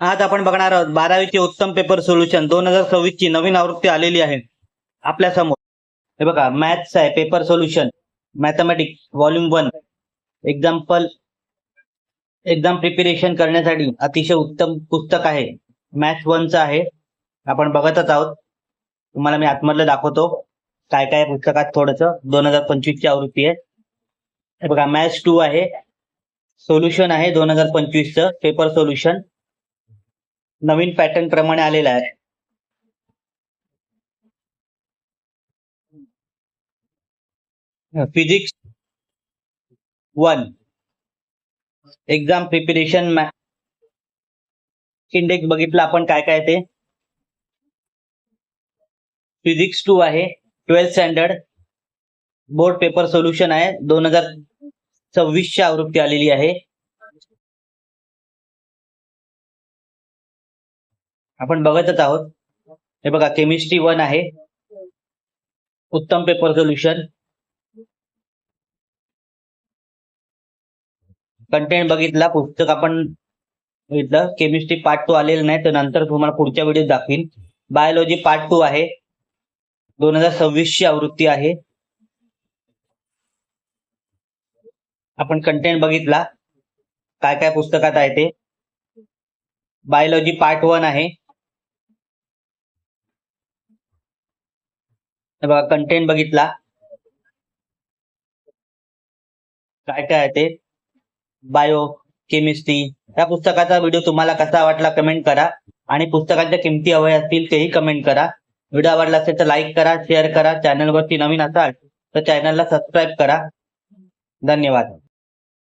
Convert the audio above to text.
आज आपण बघणार आहोत 12वीचे उत्तम पेपर सोल्युशन 2026 ची नवीन आवृत्ती आलेली आहे आपल्या समोर. हे बघा, मॅथ्स आहे paper solution, mathematics volume 1. Exam preparation करण्यासाठी अतिशय उत्तम पुस्तक आहे. मॅथ्स 1चं आहे, आपण बघतच आहोत. तुम्हाला मी आतमधलं दाखवतो काय काय पुस्तकात. थोडंसं 2025 ची आवृत्ती आहे. हे बघा, मॅथ्स 2 आहे, सोल्युशन आहे 2025चं पेपर सोल्युशन. नवीन पॅटर्न प्रमाणे आलेला आहे. फिजिक्स 1 एक्झाम प्रिपरेशन इंडेक्स बघितलं आपण काय काय ते. फिजिक्स 2 आहे, 12th standard board paper solution आहे, 2026 ची आवृत्ती आलेली आहे. आपण बघतच आहोत. हे बघा, केमिस्ट्री 1 आहे, उत्तम पेपर सोल्युशन. कंटेंट बघितला, पुस्तक आपण बघितलं. केमिस्ट्री पार्ट 2 आलेलं नाही, तर नंतर तुम्हाला पुढच्या व्हिडिओत दाखवीन. बायोलॉजी पार्ट 2 आहे, 2026 ची आवृत्ती आहे. आपण कंटेंट बघितला काय काय पुस्तकात आहे ते. बायोलॉजी पार्ट 1 आहे. हे बघा, कंटेंट बघितला काय काय आहे ते. Bio chemistry. या पुस्तकाचा व्हिडिओ तुम्हाला कसा वाटला कमेंट करा, आणि पुस्तकाच्या किमती हव्या असतील तेही कमेंट करा. व्हिडिओ आवडला असेल तर लाईक करा, शेअर करा. चॅनलवरती नवीन असाल तर चॅनलला सबस्क्राईब करा. धन्यवाद.